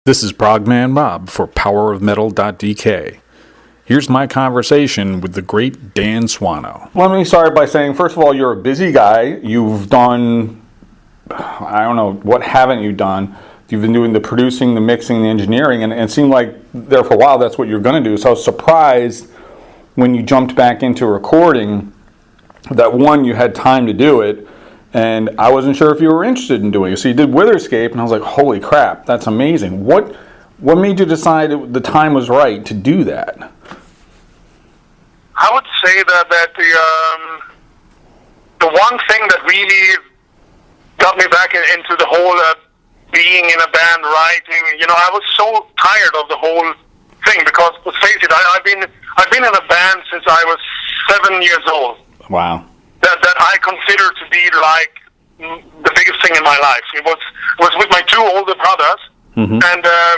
This is Progman Rob for PowerOfMetal.dk. Here's my conversation with the great Dan Swanö. Let me start by saying, first of all, you're a busy guy. You've done, I don't know, what haven't you done? You've been doing the producing, the mixing, the engineering, and it seemed like there for a while that's what you're going to do. So I was surprised when you jumped back into recording that, one, you had time to do it, and I wasn't sure if you were interested in doing it. So you did Witherscape, and I was like, holy crap, that's amazing. What made you decide the time was right to do that? I would say that the one thing that really got me back into the whole being in a band, writing, I was so tired of the whole thing because, let's face it, I've been in a band since I was 7 years old. Wow. That I consider to be like the biggest thing in my life. It was with my two older brothers, and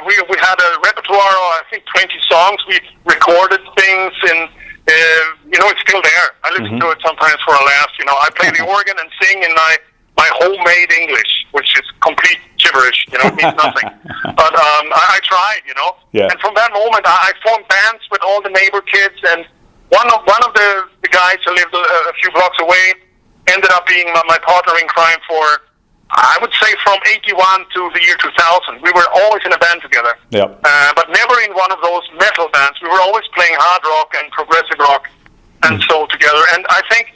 we had a repertoire of, I think, 20 songs. We recorded things, and it's still there. I listen to it sometimes for a laugh. I play the organ and sing in my homemade English, which is complete gibberish. It means nothing. But I tried. Yeah. And from that moment, I formed bands with all the neighbor kids, and one of the guys who lived a few blocks away ended up being my partner in crime for, I would say, from 81 to the year 2000. We were always in a band together. Yep. But never in one of those metal bands. We were always playing hard rock and progressive rock and so together. And I think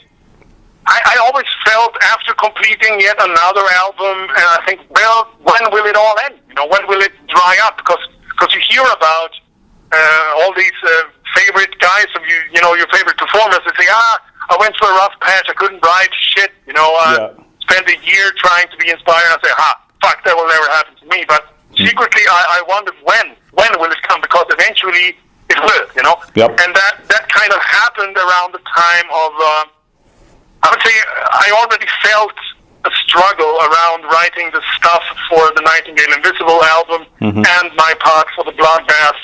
I always felt after completing yet another album, and I think, well, when will it all end? When will it dry up? Because you hear about all these favorite guys of your favorite performers. They say, I went through a rough patch. I couldn't write shit. Spent a year trying to be inspired. I say, fuck, that will never happen to me. But secretly, I wondered when will it come? Because eventually it will. Yep. And that kind of happened around the time of. I would say I already felt a struggle around writing the stuff for the Nightingale Invisible album and my part for the Bloodbath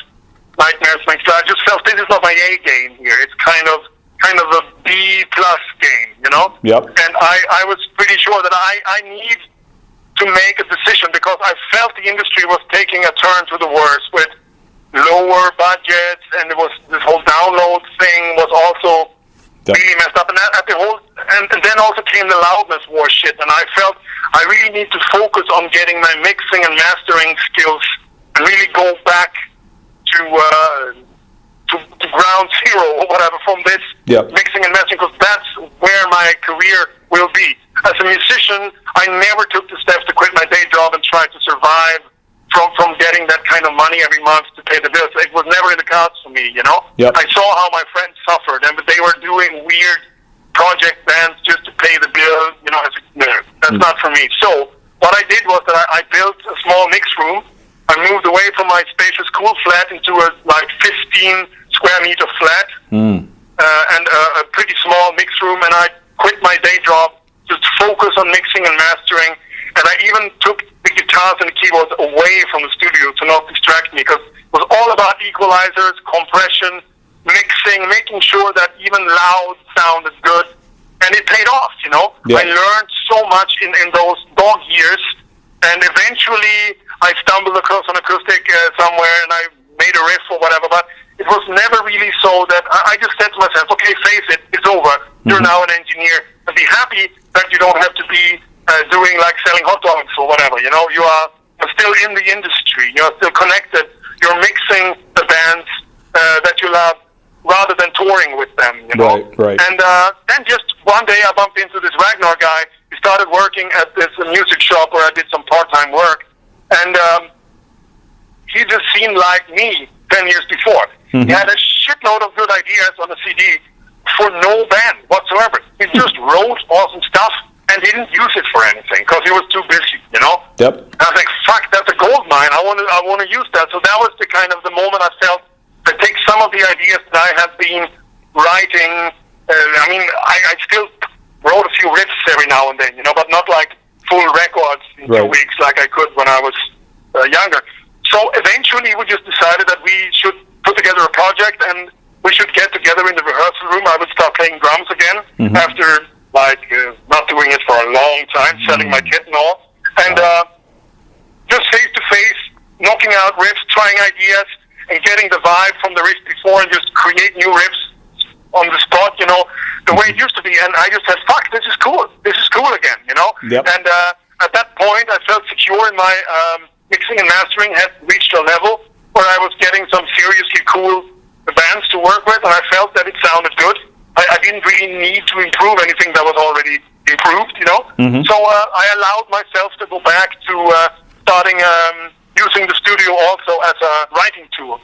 Nightmares Make Fly. I just felt this is not my A game here. It's kind of a B plus game, Yep. And I was pretty sure that I need to make a decision because I felt the industry was taking a turn to the worse with lower budgets, and this whole download thing was also really messed up. And then also came the loudness war shit, and I felt I really need to focus on getting my mixing and mastering skills and really go back to ground zero or whatever from this mixing and mastering, because that's where my career will be. As a musician, I never took the steps to quit my day job and try to survive from getting that kind of money every month to pay the bills. It was never in the cards for me, Yep. I saw how my friends suffered, and they were doing weird project bands just to pay the bill. I said, no, that's not for me. So what I did was that I built a small mix room. I moved away from my spacious cool flat into a 15 square meter flat and a pretty small mix room, and I quit my day job to focus on mixing and mastering, and I even took the guitars and the keyboards away from the studio to not distract me, because it was all about equalizers, compression, mixing, making sure that even loud sounded good, and it paid off, Yeah. I learned so much in those dog years, and eventually I stumbled across an acoustic somewhere, and I made a riff or whatever, but it was never really so that I just said to myself, okay, face it, it's over. You're now an engineer, and be happy that you don't have to be doing like selling hot dogs or whatever. You are still in the industry. You're still connected. You're mixing the bands that you love rather than touring with them. Right. And then just one day I bumped into this Ragnar guy. He started working at this music shop where I did some part-time work, and he just seemed like me 10 years before. He had a shitload of good ideas on the CD for no band whatsoever. He just wrote awesome stuff and didn't use it for anything because he was too busy, Yep. And I was like, fuck, that's a gold mine. I want to use that. So that was the kind of the moment I felt to take some of the ideas that I had been writing. I still wrote a few riffs every now and then, but not like full records in 2 weeks like I could when I was younger. So eventually we just decided that we should put together a project and we should get together in the rehearsal room. I would start playing drums again after not doing it for a long time, selling my kit and all. And just face to face, knocking out riffs, trying ideas, and getting the vibe from the riff before and just create new riffs on the spot, you know, the way it used to be. And I just said, fuck, this is cool. This is cool again, you know? Yep. And at that point, I felt secure in my mixing and mastering had reached a level where I was getting some seriously cool bands to work with, and I felt that it sounded good. I didn't really need to improve anything that was already improved, you know? Mm-hmm. So I allowed myself to go back to starting using the studio also as a writing tool.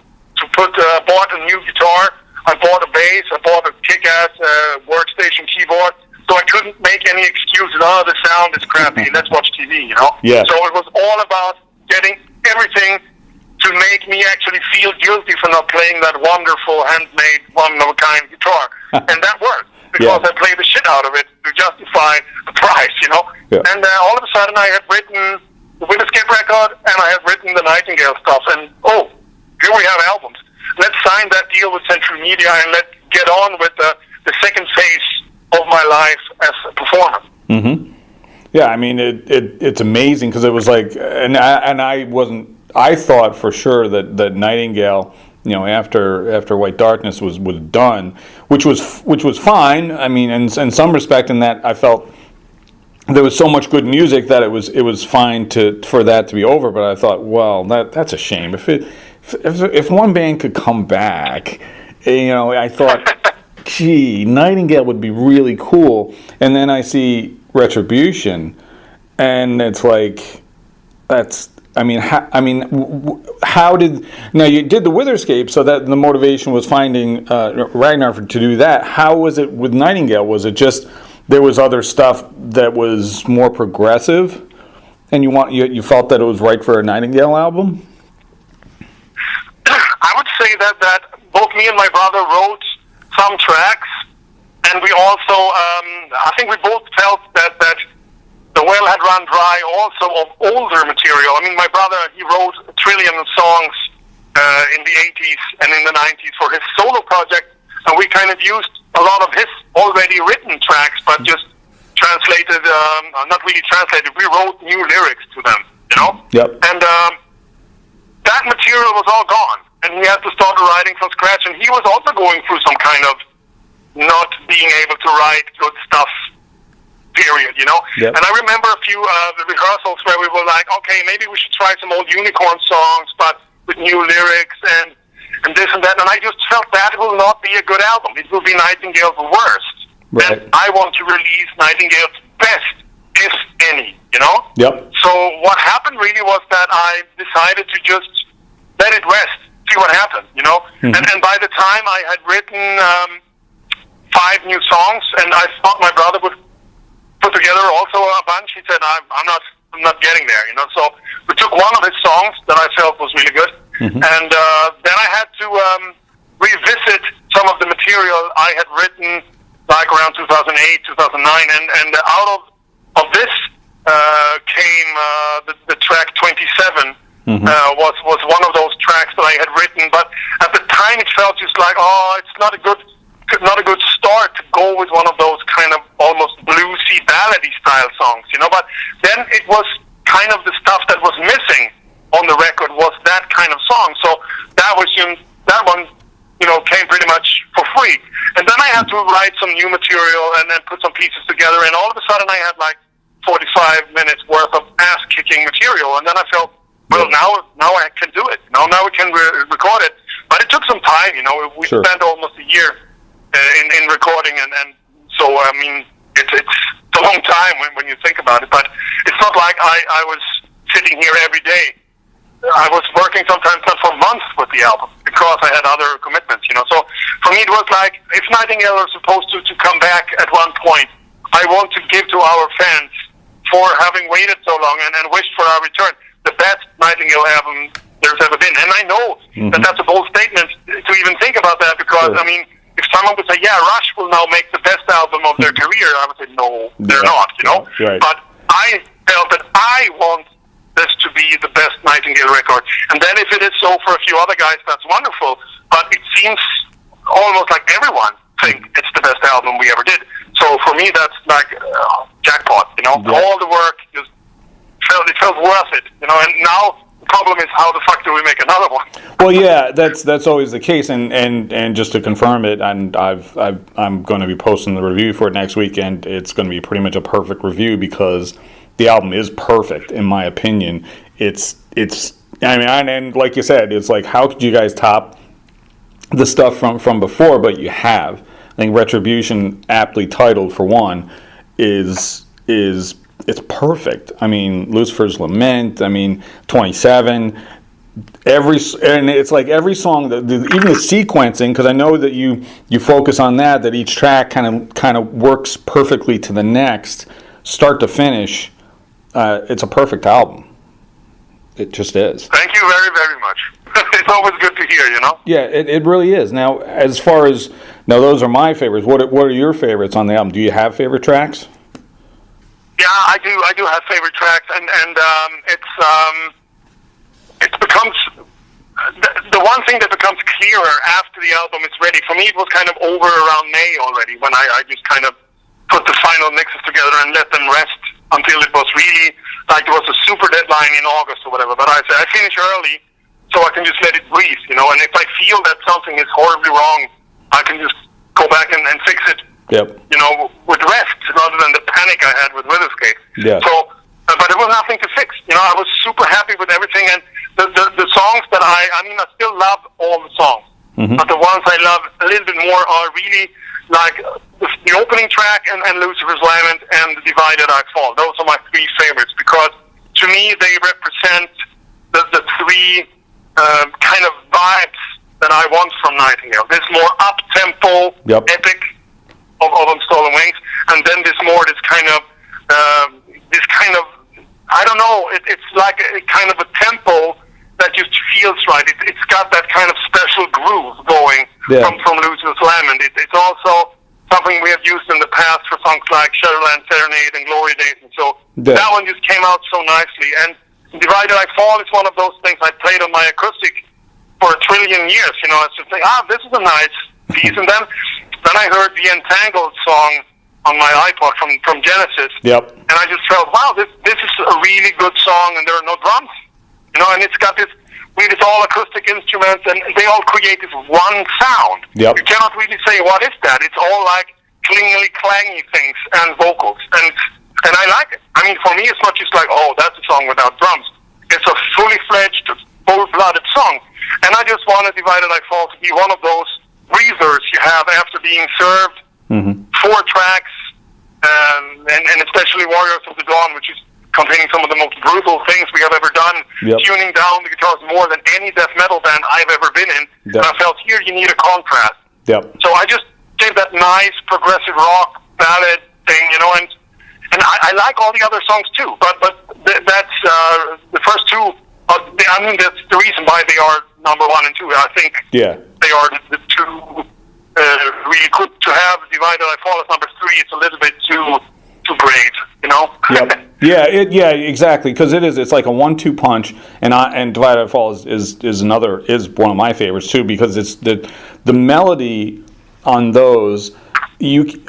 Bought a new guitar, I bought a bass, I bought a kick-ass workstation keyboard, so I couldn't make any excuses. Oh, the sound is crappy, let's watch TV, you know? Yeah. So it was all about getting everything to make me actually feel guilty for not playing that wonderful, handmade, one-of-a-kind guitar. And that worked, because I played the shit out of it to justify the price, you know? Yeah. And all of a sudden I had written the Winter Scape record, and I had written the Nightingale stuff, and here we have albums. Let's sign that deal with Central Media and let's get on with the second phase of my life as a performer. Mm-hmm. Yeah, I mean, it's amazing because it was like, and I thought for sure that Nightingale, you know, after White Darkness was done, which was fine. I mean, in some respect, in that I felt there was so much good music that it was fine for that to be over. But I thought, well, that's a shame. If one band could come back, you know, I thought, gee, Nightingale would be really cool. And then I see Retribution, and it's like, how did you did the Witherscape, so that the motivation was finding Ragnar to do that. How was it with Nightingale? Was it just there was other stuff that was more progressive, and you felt that it was right for a Nightingale album? I would say that both me and my brother wrote some tracks, and we also, I think we both felt that the well had run dry also of older material. I mean, my brother, he wrote 1 trillion songs in the 80s and in the 90s for his solo project, and we kind of used a lot of his already written tracks, but just translated, not really translated, we wrote new lyrics to them, you know? Yep. And that material was all gone, and he had to start writing from scratch, and he was also going through some kind of not being able to write good stuff, period, you know? Yep. And I remember a few rehearsals where we were like, okay, maybe we should try some old Unicorn songs, but with new lyrics and this and that, and I just felt that will not be a good album. It will be Nightingale's worst. Right. And I want to release Nightingale's best, if any, you know? Yep. So what happened really was that I decided to just let it rest, see what happened, you know? Mm-hmm. And by the time I had written 5 new songs, and I thought my brother would put together also a bunch, he said, I'm not getting there, you know? So we took one of his songs that I felt was really good, mm-hmm. and then I had to revisit some of the material I had written like around 2008, 2009, and out of this came the track 27. Mm-hmm. Was one of those tracks that I had written, but at the time it felt just like, it's not a good start to go with one of those kind of almost bluesy ballady style songs, you know. But then it was kind of the stuff that was missing on the record was that kind of song. So that one, you know, came pretty much for free. And then I had to write some new material and then put some pieces together, and all of a sudden I had like 45 minutes worth of ass-kicking material, and then I felt, well, now I can do it. Now we can record it. But it took some time, you know. We spent almost a year in recording, and so, I mean, it's a long time when you think about it. But it's not like I was sitting here every day. I was working sometimes not for months with the album because I had other commitments, you know. So for me it was like, if Nightingale is supposed to come back at one point, I want to give to our fans for having waited so long and wished for our return the best Nightingale album there's ever been. And I know that that's a bold statement to even think about that, because, I mean, if someone would say, yeah, Rush will now make the best album of their career, I would say, no, they're not, you know? Right. But I felt that I want this to be the best Nightingale record. And then if it is so for a few other guys, that's wonderful. But it seems almost like everyone think it's the best album we ever did. So for me, that's like jackpot, you know? All the work just felt worth it, you know? And now The problem is, how the fuck do we make another one? Well, yeah, that's always the case, and just to confirm it, and I'm going to be posting the review for it next week, and it's going to be pretty much a perfect review because the album is perfect in my opinion. It's I mean, and like you said, it's like, how could you guys top the stuff from before? But you have. I think Retribution, aptly titled for one, is it's perfect. I mean, Lucifer's Lament. I mean, 27. And it's like every song, even the sequencing, because I know that you focus on that each track kind of works perfectly to the next, start to finish. It's a perfect album. It just is. Thank you very, very much. It's always good to hear, you know? Yeah, it really is. Now, as far as, now those are my favorites. What are your favorites on the album? Do you have favorite tracks? Yeah, I do have favorite tracks, and it becomes the one thing that becomes clearer after the album is ready. For me, it was kind of over around May already when I just kind of put the final mixes together and let them rest until it was really like there was a super deadline in August or whatever. But I said I finish early so I can just let it breathe, you know. And if I feel that something is horribly wrong, I can just go back and fix it. Yep. You know, with rest rather than the panic I had with Witherscape. Yeah. So, but there was nothing to fix. You know, I was super happy with everything, and the songs that I mean, I still love all the songs, but the ones I love a little bit more are really like the opening track and Lucifer's Lament and Divided I Fall. Those are my three favorites because to me they represent the three kind of vibes that I want from Nightingale. This more up-tempo, epic of Stolen Wings, and then this kind of I don't know, it's like a kind of a tempo that just feels right. It's got that kind of special groove going from Lucifer's Lament. It's also something we have used in the past for songs like Shadowland Serenade and Glory Days, and so that one just came out so nicely. And Divided I Fall is one of those things I played on my acoustic for a trillion years. You know, it's just like, this is a nice piece. And then I heard the Entangled song on my iPod from Genesis, and I just felt, wow, this is a really good song, and there are no drums, you know, and it's got this all acoustic instruments, and they all create this one sound. You cannot really say what is that. It's all like klingly clangy things and vocals, and I like it. I mean, for me, it's not just like, oh, that's a song without drums. It's a fully fledged, full-blooded song, and I just wanted Divided I Fall to be one of those breathers you have after being served 4 tracks, and especially Warriors of the Dawn, which is containing some of the most brutal things we have ever done, tuning down the guitars more than any death metal band I've ever been in. And I felt here you need a contrast. So I just gave that nice progressive rock ballad thing, you know, and I like all the other songs too, but that's the first two. I mean, that's the reason why they are number 1 and 2. I think they are the two. Really good to have Divided I Fall as number 3. It's a little bit too great, you know. Exactly, because it's like a 1-2 punch, and Divided I Fall is one of my favorites too, because it's the melody on those.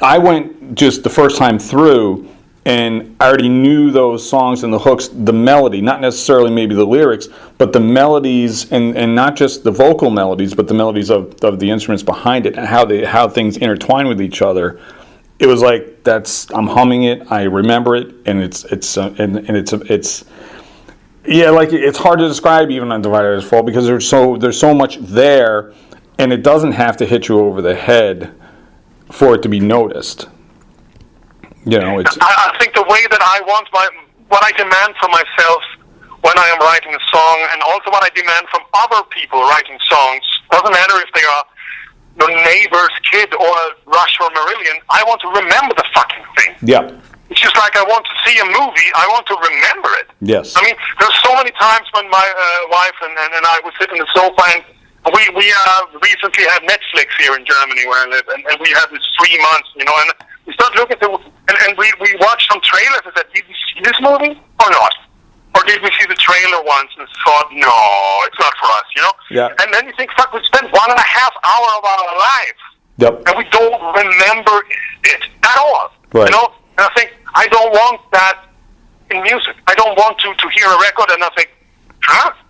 I went just the first time through, and I already knew those songs and the hooks, the melody, not necessarily maybe the lyrics, but the melodies, and not just the vocal melodies, but the melodies of the instruments behind it, and how things intertwine with each other. It was like I'm humming it, I remember it, and it's hard to describe even on Divided I Fall, because there's so much there, and it doesn't have to hit you over the head for it to be noticed. You know, I think the way that I want what I demand from myself when I am writing a song, and also what I demand from other people writing songs, doesn't matter if they are your neighbor's kid or Rush or Marillion, I want to remember the fucking thing. It's just like I want to see a movie, I want to remember it. I mean, there's so many times when my wife and I would sit in the sofa, and we recently had Netflix here in Germany where I live, and we had this 3 months, you know, and we started looking at and we watched some trailers and said, did we see this movie or not? Or did we see the trailer once and thought, no, it's not for us, you know? And then you think, fuck, we spent 1.5 hours of our life, and we don't remember it at all, you know? And I think, I don't want that in music. I don't want to hear a record and I think,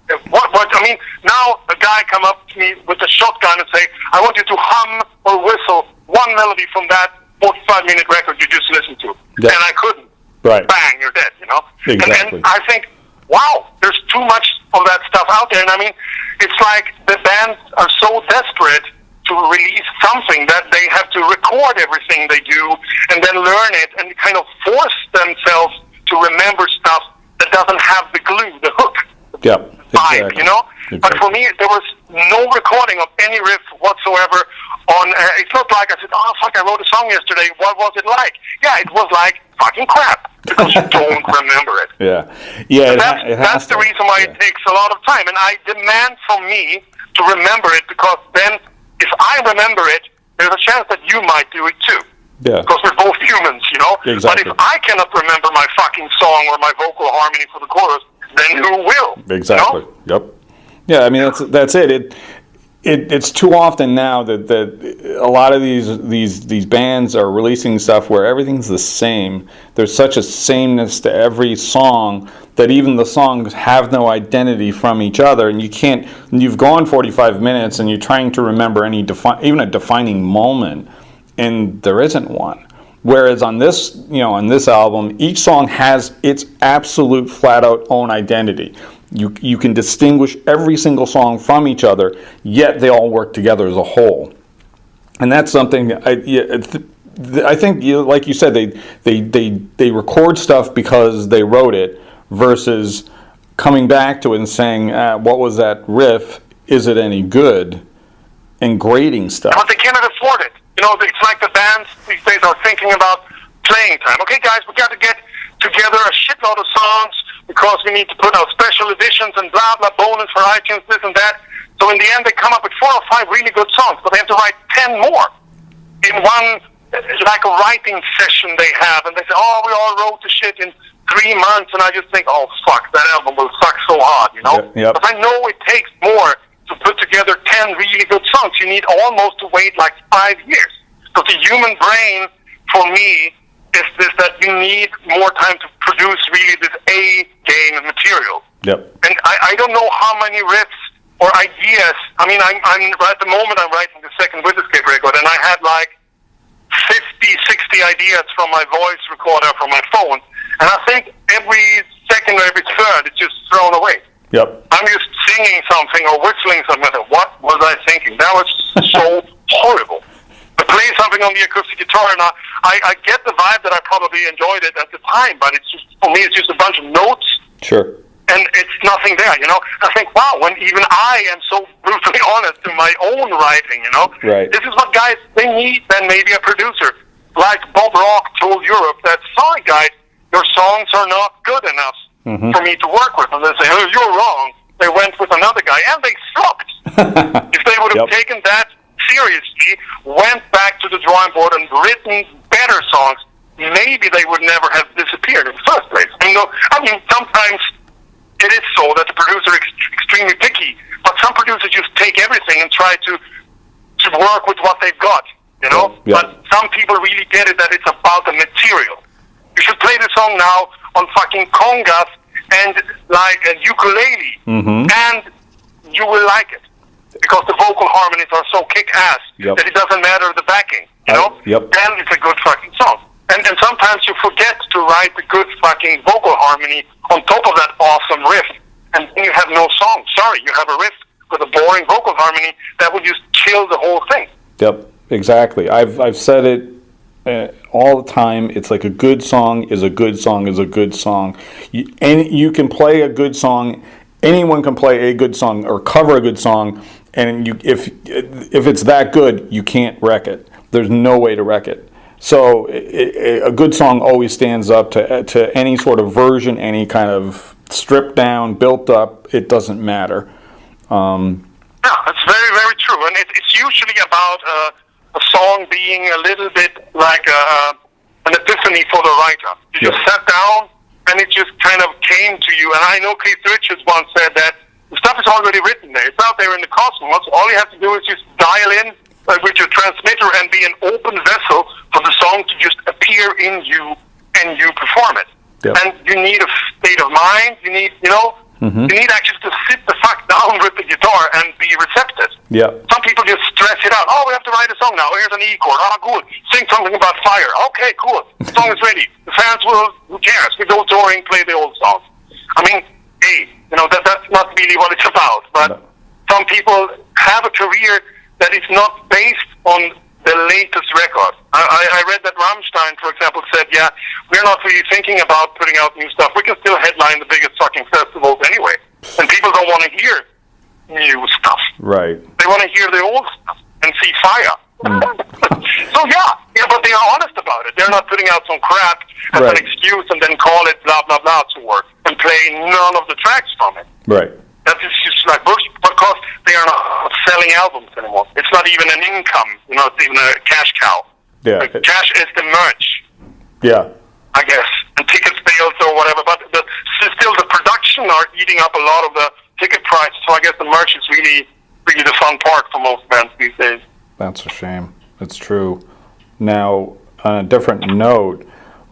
I mean, now a guy come up to me with a shotgun and say, I want you to hum or whistle one melody from that 45-minute record you just listened to. Yeah. And I couldn't. Right. Bang, you're dead, you know? Exactly. And I think, wow, there's too much of that stuff out there. And I mean, it's like the bands are so desperate to release something that they have to record everything they do and then learn it and kind of force themselves to remember stuff that doesn't have the glue, the hook, Yep. vibe, Exactly. you know? Exactly. But for me, there was no recording of any riff whatsoever on, it's not like I said, oh, fuck, I wrote a song yesterday, what was it like? Yeah, it was like fucking crap, because you don't remember it. Yeah. Yeah. That's the reason why it takes a lot of time, and I demand from me to remember it, because then, if I remember it, there's a chance that you might do it too. Yeah. Because we're both humans, you know? Exactly. But if I cannot remember my fucking song or my vocal harmony for the chorus, then who will? Exactly. You know? Yep. Yeah, I mean that's it. It's too often now that a lot of these bands are releasing stuff where everything's the same. There's such a sameness to every song that even the songs have no identity from each other, and you've gone 45 minutes and you're trying to remember even a defining moment, and there isn't one. Whereas on this album, each song has its absolute flat-out own identity. You can distinguish every single song from each other, yet they all work together as a whole. And that's something I think, like you said, they record stuff because they wrote it, versus coming back to it and saying, what was that riff? Is it any good? And grading stuff. But they cannot afford it. You know, it's like the bands these days are thinking about playing time. Okay, guys, we got to get together a shitload of songs because we need to put out special editions and blah, blah, bonus for iTunes, this and that. So in the end, they come up with 4 or 5 really good songs, but they have to write 10 more in one, like a writing session they have. And they say, oh, we all wrote the shit in 3 months. And I just think, oh, fuck, that album will suck so hard, you know? Yep. But I know it takes more to put together 10 really good songs. You need almost to wait like 5 years. So the human brain, for me, is this, that you need more time to produce really this A-game material. Yep. And I don't know how many riffs or ideas. I mean, I'm at the moment I'm writing the second Escape record, and I had like 50, 60 ideas from my voice recorder from my phone, and I think every second or every third it's just thrown away. Yep. I'm just singing something or whistling something. What was I thinking? That was so horrible. I play something on the acoustic guitar, and I get the vibe that I probably enjoyed it at the time, but it's just, for me, it's just a bunch of notes. Sure. And it's nothing there, you know? I think, wow, when even I am so brutally honest in my own writing, you know? Right. This is what guys, they need then maybe a producer. Like Bob Rock told Europe that, sorry guys, your songs are not good enough for me to work with. And they say, oh, you're wrong. They went with another guy, and they sucked. If they would have taken that seriously, went back to the drawing board and written better songs, maybe they would never have disappeared in the first place. I mean, sometimes it is so that the producer is extremely picky, but some producers just take everything and try to work with what they've got, you know? Yeah. But some people really get it that it's about the material. You should play the song now on fucking congas and like a ukulele, and you will like it. Because the vocal harmonies are so kick-ass that it doesn't matter the backing, you know? Then it's a good fucking song. And sometimes you forget to write the good fucking vocal harmony on top of that awesome riff, and then you have no song. Sorry, you have a riff with a boring vocal harmony that would just kill the whole thing. Yep, exactly. I've said it all the time. It's like a good song is a good song is a good song. You can play a good song. Anyone can play a good song or cover a good song, and if it's that good, you can't wreck it. There's no way to wreck it. So a good song always stands up to any sort of version, any kind of stripped down, built up. It doesn't matter. Yeah, that's very, very true. And it's usually about a song being a little bit like an epiphany for the writer. You just sat down, and it just kind of came to you. And I know Keith Richards once said that the stuff is already written there. It's out there in the cosmos. All you have to do is just dial in with your transmitter and be an open vessel for the song to just appear in you, and you perform it. Yep. And you need a state of mind. You need, Mm-hmm. You need actually to sit the fuck down with the guitar and be receptive. Yeah. Some people just stress it out. Oh, we have to write a song now. Here's an E chord. Oh, good. Sing something about fire. Okay, cool. The song is ready. The fans will, who cares? We go touring, play the old songs. I mean, hey, that's not really what it's about. But some people have a career that is not based on the latest record. I read that Rammstein, for example, said, yeah, we're not really thinking about putting out new stuff. We can still headline the biggest fucking festivals anyway. And people don't want to hear new stuff. Right. They want to hear the old stuff and see fire. So, yeah, but they are honest about it. They're not putting out some crap as an excuse and then call it blah, blah, blah tour and play none of the tracks from it. Right. That is just like bullshit because they are not selling albums anymore. It's not even an income. It's even a cash cow. Yeah. The cash is the merch. Yeah. I guess, and ticket sales or whatever. But still, the production are eating up a lot of the ticket price. So I guess the merch is really, really the fun part for most bands these days. That's a shame. It's true. Now, on a different note,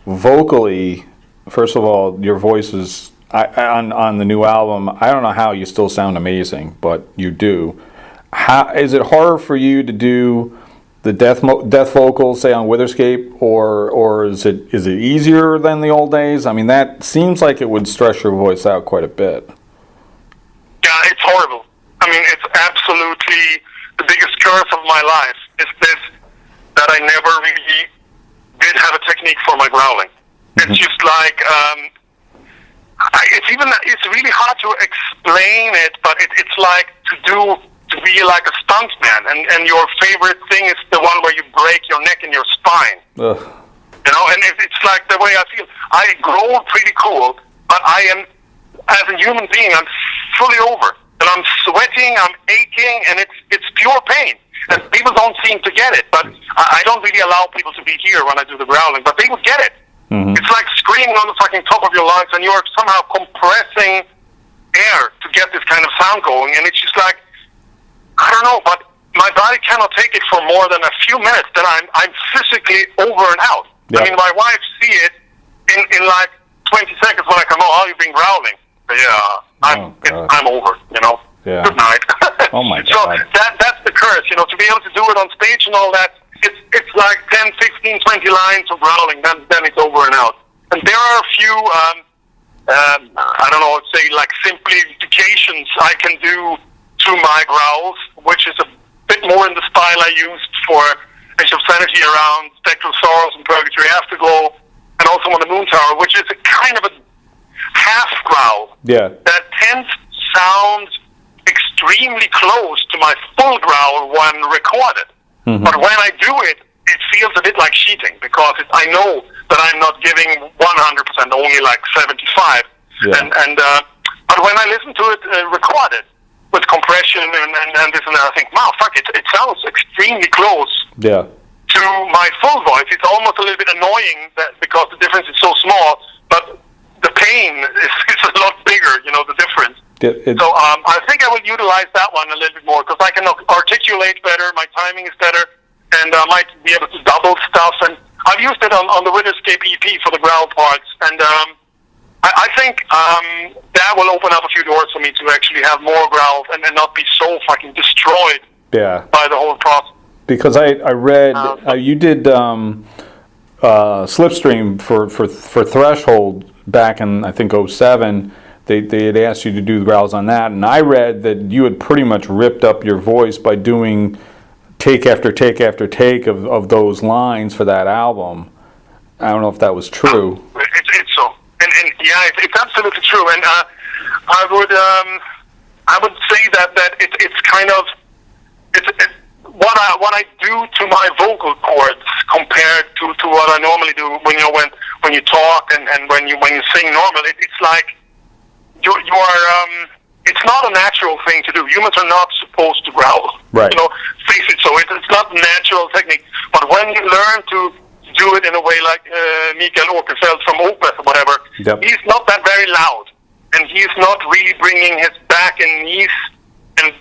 vocally, first of all, your voice is on the new album. I don't know how you still sound amazing, but you do. How is it harder for you to do the death vocals, say on Witherscape, or is it easier than the old days? I mean, that seems like it would stress your voice out quite a bit. Yeah, it's horrible. I mean, it's absolutely the biggest curse of my life is this, that I never really did have a technique for my growling. Mm-hmm. It's just like, it's really hard to explain it, but it's like to be like a stuntman, and your favorite thing is the one where you break your neck and your spine. Ugh. And it's like the way I feel. I grow pretty cool, but I am, as a human being, I'm fully over. And I'm sweating, I'm aching, and it's pure pain. And people don't seem to get it, but I don't really allow people to be here when I do the growling, but they would get it. Mm-hmm. It's like screaming on the fucking top of your lungs, and you're somehow compressing air to get this kind of sound going, and it's just like, I don't know, but my body cannot take it for more than a few minutes, then I'm physically over and out. Yeah. I mean, my wife see it in like 20 seconds when I come home. Oh, you've been growling. Yeah, I'm over, Yeah. Good night. Oh my God. So that's the curse, to be able to do it on stage and all that. It's like 10, 15, 20 lines of growling, then it's over and out. And there are a few, I don't know, say like simplifications I can do to my growls, which is a bit more in the style I used for Age of Sanity around Spectral Sorrows and Purgatory Afterglow, and also on the Moon Tower, which is a kind of a half growl that tends to sound extremely close to my full growl when recorded. Mm-hmm. But when I do it, it feels a bit like cheating because I know that I'm not giving 100%, only like 75. Yeah. But when I listen to it recorded with compression and this and that, I think, wow, fuck, it sounds extremely close to my full voice. It's almost a little bit annoying because the difference is so small, but the pain is a lot bigger, the difference. So I think I will utilize that one a little bit more because I can articulate better, my timing is better, and I might be able to double stuff. And I've used it on the Witherscape EP for the growl parts, and I think that will open up a few doors for me to actually have more growls and not be so fucking destroyed by the whole process. Because I read you did Slipstream for Threshold back in, I think, 07. They had asked you to do the growls on that, and I read that you had pretty much ripped up your voice by doing take after take after take of those lines for that album. I don't know if that was true. It's so, and yeah, it's absolutely true. And I would say that it's kind of what I do to my vocal cords compared to what I normally do when you talk and when you sing normal. It's like you are. It's not a natural thing to do. Humans are not supposed to growl. Right. Face it. So it's not a natural technique. But when you learn to do it in a way like Mikael Åkerfeldt from Opeth or whatever, he's not that very loud, and he's not really bringing his back and knees and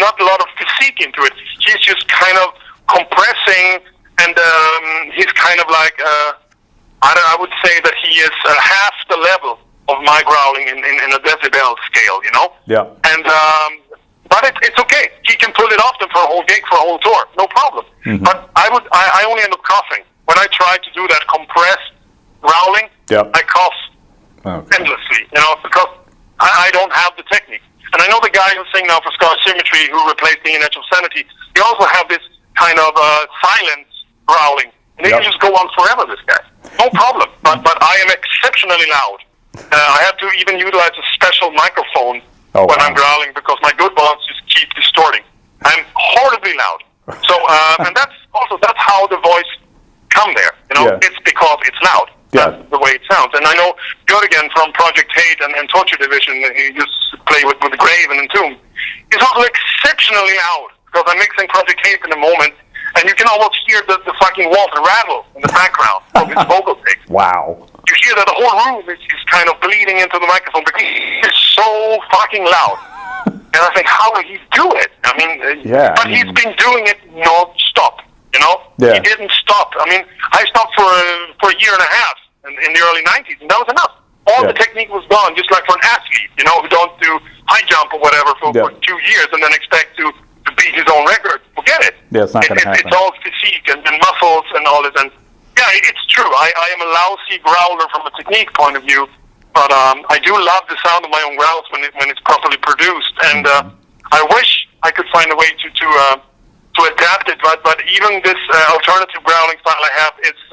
not a lot of physique into it. He's just kind of compressing, and he's kind of like I would say that he is half the level of my growling in a decibel scale, you know? Yeah. And, but it's okay. He can pull it off them for a whole gig, for a whole tour. No problem. Mm-hmm. But I only end up coughing. When I try to do that compressed growling, Yep. I cough endlessly, you know, because I don't have the technique. And I know the guy who's singing now for Scar Symmetry, who replaced the Edge of Sanity, he also have this kind of silent growling. And he can just go on forever, this guy. No problem. But I am exceptionally loud. I have to even utilize a special microphone when I'm growling because my good balls just keep distorting. I'm horribly loud. So, and that's how the voice come there. You know, it's because it's loud. That's the way it sounds. And I know Jörgen from Project Hate and Torture Division, he used to play with Grave and Entomb. He's also exceptionally loud because I'm mixing Project Hate in a moment, and you can almost hear the fucking walls rattle in the background of his vocal takes. Wow. You hear that the whole room is kind of bleeding into the microphone because he's so fucking loud. And I think, how did he do it? I mean, but he's been doing it non-stop, you know? He didn't stop. I mean, I stopped for a year and a half in the early 90s, and that was enough. All the technique was gone, just like for an athlete, you know, who don't do high jump or whatever for 2 years and then expect to beat his own record. Forget it. Yeah, it's not going to happen. It's all physique and muscles and all this. And yeah, it's true. I am a lousy growler from a technique point of view, but I do love the sound of my own growls when it's properly produced. And I wish I could find a way to adapt it. But even this alternative growling style I have, it's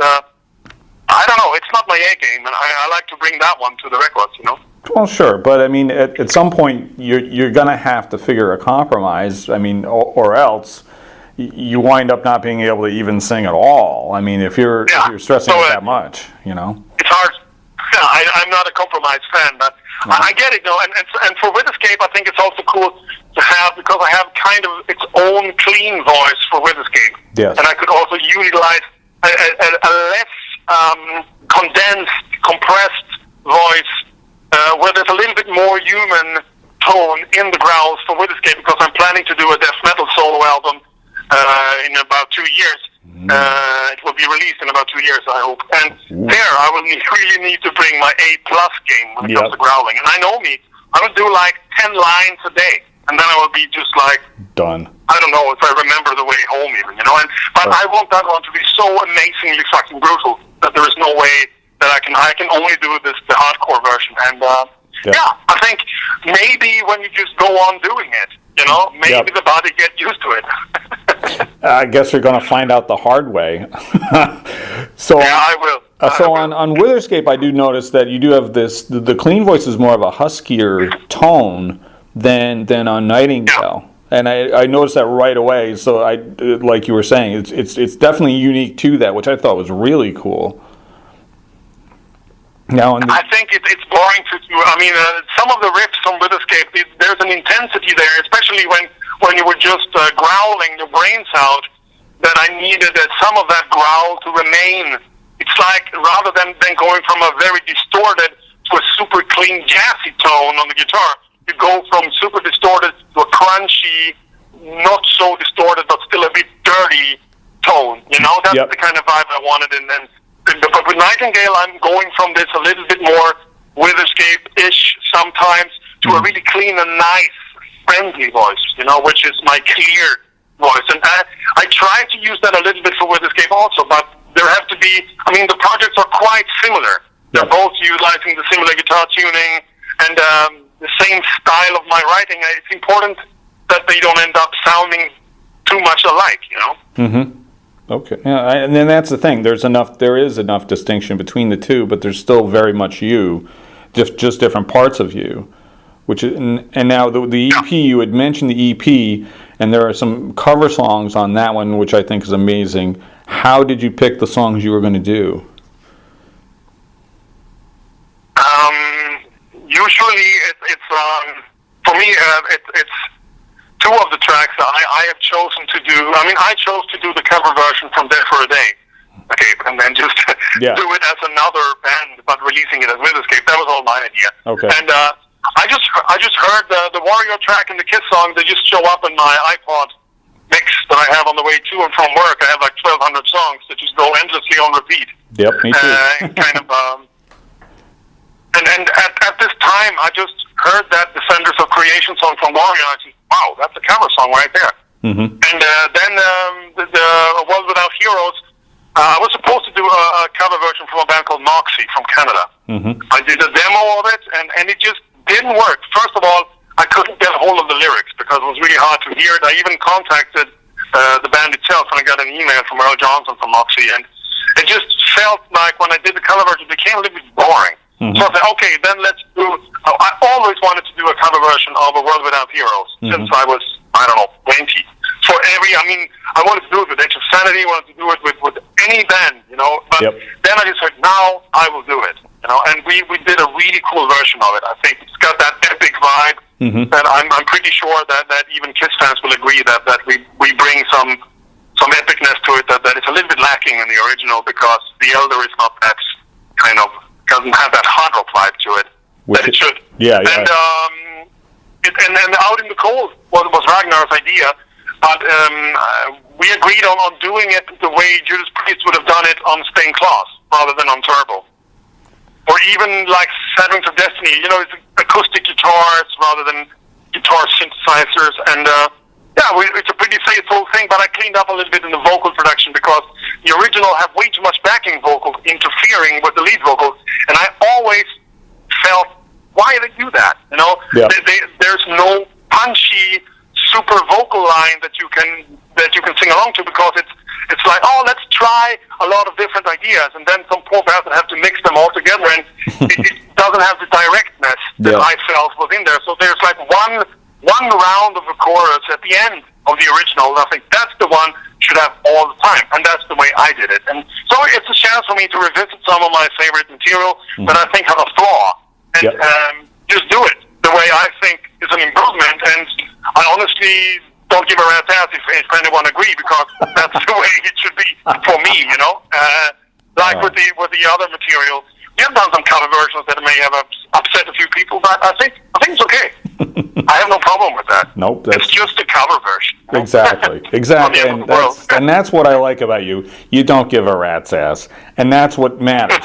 I don't know. It's not my A game, and I like to bring that one to the records. You know. Well, sure, but I mean, at some point, you're going to have to figure a compromise. I mean, or else you wind up not being able to even sing at all. I mean, if you're stressing it that much, you know. It's hard. I'm not a compromise fan, but I get it, though. And for Witherscape, I think it's also cool to have, because I have kind of its own clean voice for Witherscape. Yes. And I could also utilize a less condensed, compressed voice where there's a little bit more human tone in the growls for Witherscape, because I'm planning to do a death metal solo album in about 2 years. It will be released in about 2 years, I hope. And there, I will really need to bring my A+ game when it comes to growling. And I know me, I will do like 10 lines a day, and then I will be just like done. I don't know if I remember the way home even, you know. But I want that one to be so amazingly fucking brutal that there is no way that I can only do the hardcore version. And I think maybe when you just go on doing it, you know, maybe the body get used to it. I guess you're going to find out the hard way. So I will. So on Witherscape, I do notice that you do have this. The clean voice is more of a huskier tone than on Nightingale. And I noticed that right away. So like you were saying, it's definitely unique to that, which I thought was really cool. Now, I think it's boring to do. I mean, some of the riffs from Witherscape, there's an intensity there, especially when you were just growling your brains out, that I needed some of that growl to remain. It's like, rather than going from a very distorted to a super clean, jazzy tone on the guitar, you go from super distorted to a crunchy, not so distorted, but still a bit dirty tone. You know, that's the kind of vibe I wanted. But with Nightingale, I'm going from this a little bit more Witherscape-ish sometimes to a really clean and nice, friendly voice, you know, which is my clear voice. And I try to use that a little bit for Witherscape also, but there have to be, I mean, the projects are quite similar. They're both utilizing the similar guitar tuning and the same style of my writing. It's important that they don't end up sounding too much alike, you know? Mm-hmm. Okay, and then that's the thing. There is enough distinction between the two, but there's still very much you, just different parts of you. And now the EP, you had mentioned the EP, and there are some cover songs on that one, which I think is amazing. How did you pick the songs you were going to do? Usually, it's for me, it's two of the tracks I have chosen to do. I mean, I chose to do the cover version from Dead for a Day, okay, and then just do it as another band, but releasing it as Witherscape. That was all my idea. Okay. And I just heard the Warrior track and the Kiss song. They just show up in my iPod mix that I have on the way to and from work. I have like 1,200 songs that just go endlessly on repeat. Yep, me too. And at this time, I just heard that Defenders of Creation song from Warrior, and I said, wow, that's a cover song right there. Mm-hmm. And then the World Without Heroes, I was supposed to do a cover version from a band called Moxie from Canada. Mm-hmm. I did a demo of it, and it just didn't work. First of all, I couldn't get a hold of the lyrics because it was really hard to hear it. I even contacted the band itself, and I got an email from Earl Johnson from Moxie, and it just felt like when I did the cover version, it became a little bit boring. Mm-hmm. So I said, okay, then let's do... I always wanted to do a cover version of A World Without Heroes since I was, 20. For I wanted to do it with Age of Sanity, I wanted to do it with any band, But then I just said, now I will do it, And we did a really cool version of it. I think it's got that epic vibe that I'm pretty sure that even Kiss fans will agree that we bring some epicness to it that it's a little bit lacking in the original because the Elder is not that kind of... doesn't have that hard rock vibe to it that it should. Yeah. And Out in the Cold was Ragnar's idea, but we agreed on doing it the way Judas Priest would have done it on Stained Claws rather than on Turbo. Or even like Saturn's of Destiny, it's acoustic guitars rather than guitar synthesizers, and it's a pretty faithful thing, but I cleaned up a little bit in the vocal production because the original had way too much backing vocals interfering with the lead vocals, and I always felt, why did they do that? There's no punchy super vocal line that you can sing along to because it's like, oh, let's try a lot of different ideas, and then some poor bastard have to mix them all together, and it doesn't have the directness that I felt was in there. So there's like one round of the chorus at the end of the original, and I think that's the one should have all the time, and that's the way I did it. And so it's a chance for me to revisit some of my favorite material that I think have a flaw, and just do it the way I think is an improvement. And I honestly don't give a rat's ass if anyone agree, because that's the way it should be for me, with the other material. We have done some cover versions that may have upset a few people, but I think it's okay. I have no problem with that. Nope. It's just a cover version. Exactly. And that's what I like about you. You don't give a rat's ass, and that's what matters.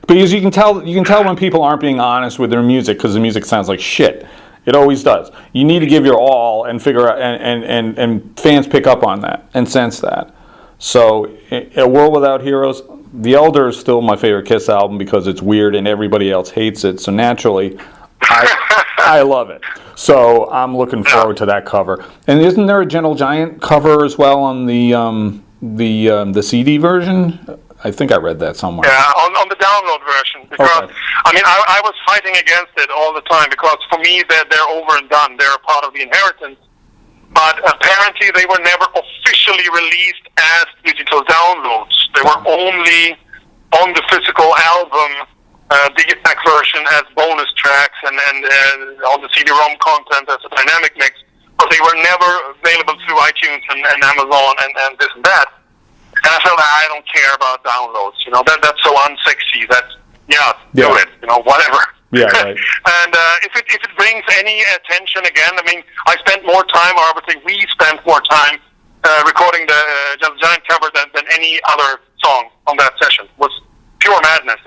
Because you can tell when people aren't being honest with their music because the music sounds like shit. It always does. You need to give your all and figure out, and fans pick up on that and sense that. So, A World Without Heroes, The Elder is still my favorite Kiss album because it's weird and everybody else hates it. So naturally, I love it. So I'm looking forward to that cover. And isn't there a Gentle Giant cover as well on the CD version? I think I read that somewhere. Yeah, on the download version. Because I was fighting against it all the time because for me they're over and done. They're a part of the inheritance. But apparently they were never officially released as digital downloads. They were only on the physical album, Digipack version as bonus tracks and on the CD-ROM content as a dynamic mix. But they were never available through iTunes and Amazon and this and that. And I felt I don't care about downloads. That's so unsexy. Do it. Whatever. Yeah, right. And if it brings any attention again, I spent more time, or I would say we spent more time recording the Gentle Giant cover than any other song on that session. It was pure madness.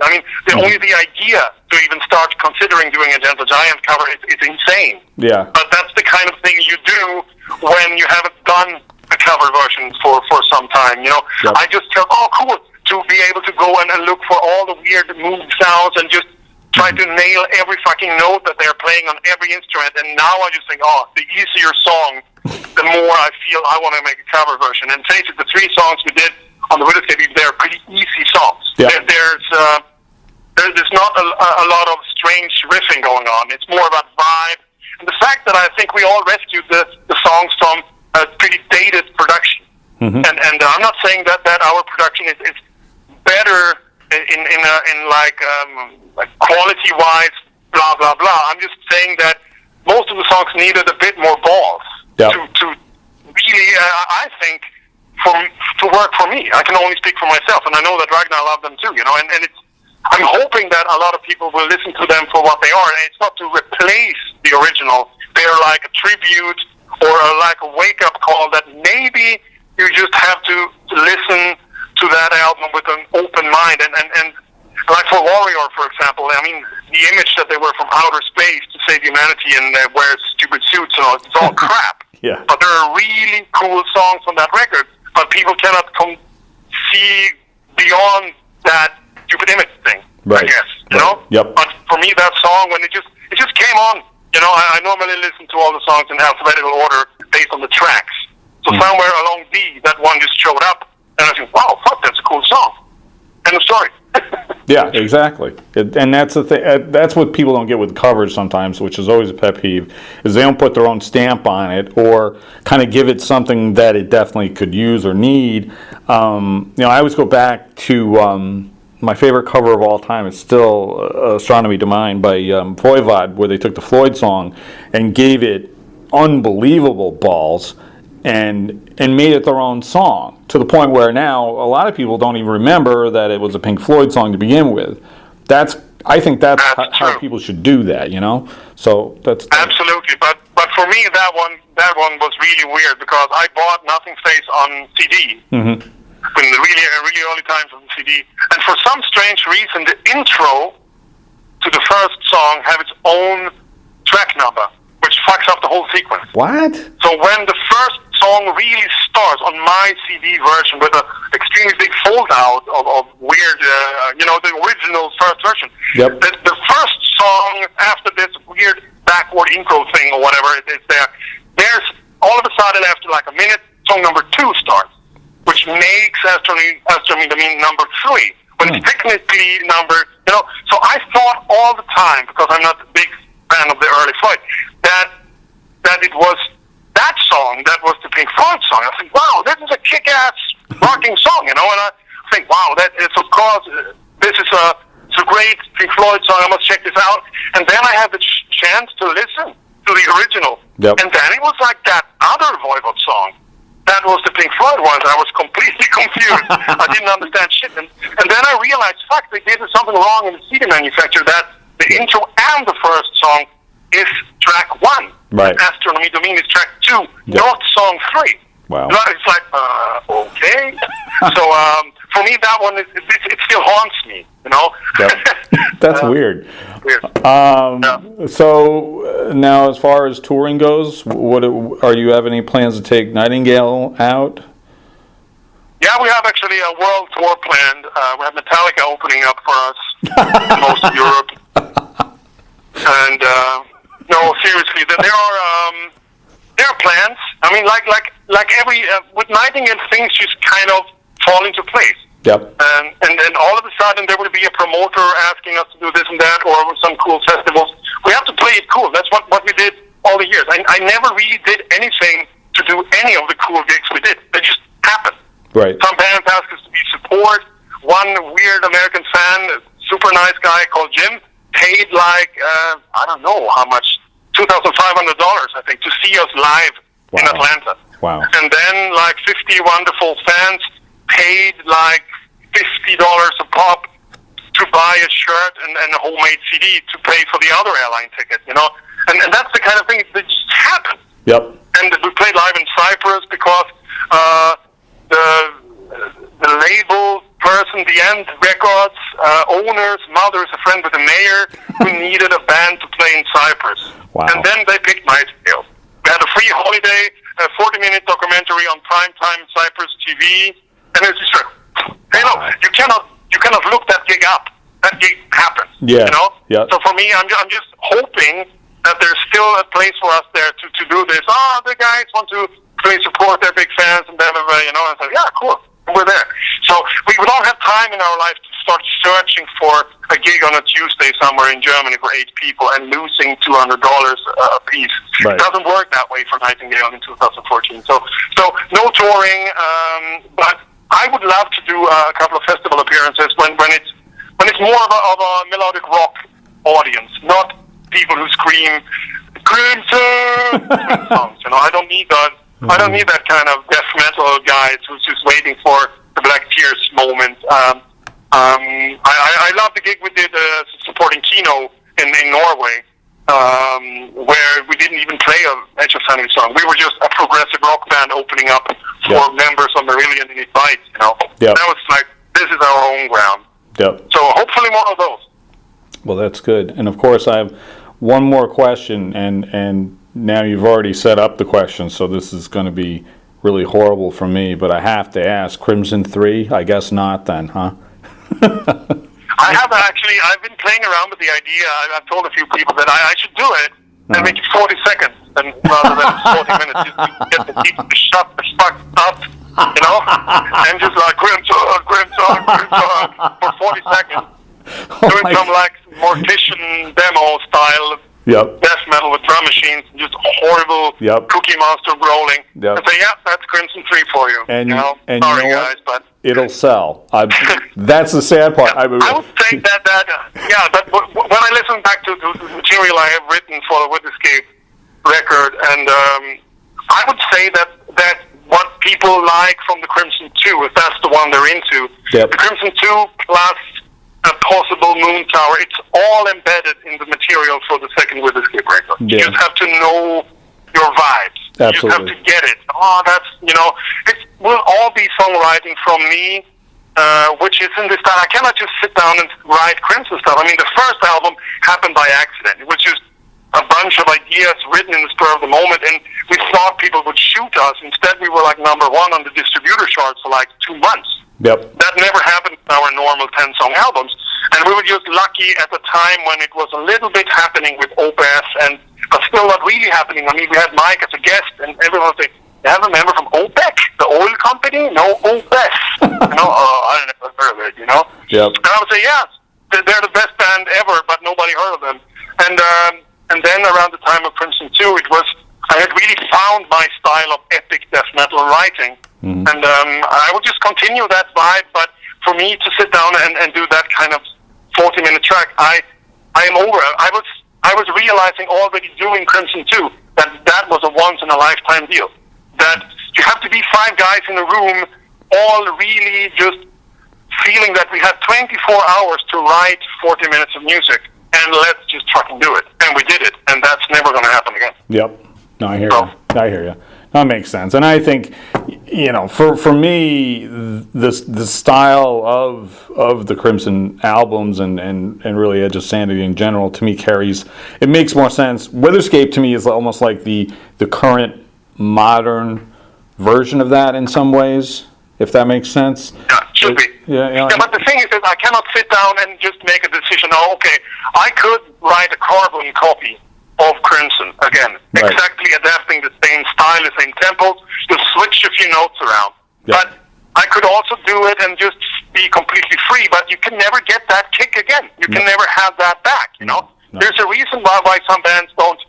Only the idea to even start considering doing a Gentle Giant cover is insane. Yeah. But that's the kind of thing you do when you haven't done a cover version for some time. Yep. I just felt, cool to be able to go and look for all the weird move sounds and just try to nail every fucking note that they're playing on every instrument. And now I just think, the easier song, the more I feel I want to make a cover version. And face it, the 3 songs we did on the Widowscape, they're pretty easy songs. Yep. There's not a lot of strange riffing going on. It's more about vibe. And the fact that I think we all rescued the songs from a pretty dated production. Mm-hmm. And I'm not saying that our production is better in like quality-wise, blah, blah, blah. I'm just saying that most of the songs needed a bit more balls to really, I think, to work for me. I can only speak for myself, and I know that Ragnar loved them too, and it's, I'm hoping that a lot of people will listen to them for what they are, and it's not to replace the original. They're like a tribute or like a wake-up call that maybe you just have to listen to that album with an open mind. And like for Warrior, for example, I mean, the image that they were from outer space to save humanity and wear stupid suits and all, it's all crap. Yeah. But there are really cool songs on that record, but people cannot see beyond that stupid image thing, right. I guess, you right. know? Yep. But for me, that song, when it just came on, you know, I normally listen to all the songs in alphabetical order based on the tracks. So somewhere along B, that one just showed up, and I think, wow, fuck, that's a cool song. End of story. Yeah, exactly. And that's the thing. That's what people don't get with covers sometimes, which is always a pet peeve, is they don't put their own stamp on it or kind of give it something that it definitely could use or need. You know, I always go back to my favorite cover of all time is still Astronomy to Mine by Voivod, where they took the Floyd song and gave it unbelievable balls and made it their own song, to the point where now a lot of people don't even remember that it was a Pink Floyd song to begin with. I think that's how people should do that, you know? So that's absolutely. But for me, that one was really weird because I bought Nothing Face on CD. Mm-hmm. In the really early times of the CD, and for some strange reason, the intro to the first song have its own track number, which fucks up the whole sequence. What? So when the first song really starts on my CD version with an extremely big fold-out of weird, you know, the original first version. Yep. The first song after this weird backward intro thing or whatever it is there's all of a sudden after like a minute, song number 2 starts, which makes Astronomy to mean number 3, when it's technically number, you know. So I thought all the time, because I'm not a big fan of the early Floyd, that it was that song that was the Pink Floyd song. I think, wow, this is a kick-ass rocking song, you know. And I think, wow, that is, of course, this is a great Pink Floyd song. I must check this out. And then I had the chance to listen to the original, and then it was like that other Voivod song. That was the Pink Floyd one. I was completely confused. I didn't understand shit. And then I realized, fuck, they did something wrong in the CD manufacturer, that the intro and the first song is track 1. Right. Astronomy Domain is track 2, not song 3. Wow. It's like, okay. So for me, that one, it still haunts me, you know? Yep. That's weird. Weird. So now, as far as touring goes, are you have any plans to take Nightingale out? Yeah, we have actually a world tour planned. We have Metallica opening up for us in most of Europe. And no, seriously, there are plans. I mean, like every with Nightingale, things just kind of fall into place. Yep. And then all of a sudden there will be a promoter asking us to do this and that, or some cool festivals. We have to play it cool. That's what we did all the years. I never really did anything to do any of the cool gigs we did. They just happened. Right. Some bands asked us to be support. One weird American fan, super nice guy called Jim, paid like I don't know how much, $2,500 I think, to see us live in Atlanta. Wow. And then like 50 wonderful fans paid like $50 a pop to buy a shirt and a homemade CD to pay for the other airline ticket, you know. And that's the kind of thing that just happened. Yep. And we played live in Cyprus because the label person, the End Records owner's mother is a friend with the mayor who needed a band to play in Cyprus. Wow. And then they picked Nightingale. We had a free holiday, a 40-minute documentary on primetime Cyprus TV, and it's just hey, no, you cannot look that gig up. That gig happened. Yeah. You know. Yeah. So for me, I'm just hoping that there's still a place for us there to do this. The guys want to really support their big fans and blah, blah, blah, you know. And I said, yeah, cool, we're there. So we don't have time in our life to start searching for a gig on a Tuesday somewhere in Germany for 8 people and losing $200 a piece. Right. It doesn't work that way for Nightingale in 2014. So no touring, but I would love to do a couple of festival appearances when it's more of a melodic rock audience, not people who scream "Crimson" songs. You know, I don't need that. I don't need that kind of death metal guys who's just waiting for the Black Tears moment. I love the gig we did supporting Kino in Norway, where we didn't even play a Edge of Sanity song. We were just a progressive rock band opening up for members of Marillion in its Bites. You know, that was like, this is our own ground. Yep. So hopefully more of those. Well, that's good. And of course, I have one more question, and now you've already set up the question, so this is going to be really horrible for me, but I have to ask, Crimson 3? I guess not then, huh? I've been playing around with the idea. I've told a few people that I should do it and make it 40 seconds and rather than 40 minutes, just to get the people to shut the fuck up, you know, and just like Crimson for 40 seconds. Doing some like Mortician demo style death metal with drum machines, just horrible Cookie Monster growling. And say, that's Crimson 3 for you. And you know, and sorry you know guys, but it'll sell. That's the sad part. I would say that when I listen back to the material I have written for the With Escape record, and I would say that what people like from the Crimson 2, if that's the one they're into, the Crimson 2 plus a possible Moon Tower, it's all embedded in the material for the second With Escape record. You just have to know your vibes. Absolutely. You just have to get it. Oh, that's, you know, it will all be songwriting from me, which is in this style. I cannot just sit down and write Crimson stuff. I mean, the first album happened by accident. It was just a bunch of ideas written in the spur of the moment, and we thought people would shoot us. Instead, we were like #1 on the distributor charts for like 2 months. That never happened in our normal 10-song albums. And we were just lucky at the time when it was a little bit happening with OPES, but still not really happening. I mean, we had Mike as a guest, and everyone was like, you have a member from OPEC, the oil company? No, OPES. You know, I never heard of it, you know? And I would say, they're the best band ever, but nobody heard of them. And then around the time of Crimson 2, I had really found my style of epic death metal writing. And I would just continue that vibe, but for me to sit down and do that kind of 40-minute track, I am over. I was realizing already doing Crimson 2 that was a once-in-a-lifetime deal. That you have to be 5 guys in a room, all really just feeling that we had 24 hours to write 40 minutes of music, and let's just fucking do it. And we did it, and that's never going to happen again. No, I hear you. That makes sense. And I think, you know, for me, the style of the Crimson albums and really Edge of Sanity in general, to me, it makes more sense. Witherscape, to me, is almost like the current modern version of that in some ways, if that makes sense. Yeah, should be. But the thing is that I cannot sit down and just make a decision. Oh, okay, I could write a carbon copy of Crimson again, exactly adapting the same style, the same tempo, just switch a few notes around. But I could also do it and just be completely free, but you can never get that kick again. You can never have that back, you know? There's a reason why some bands don't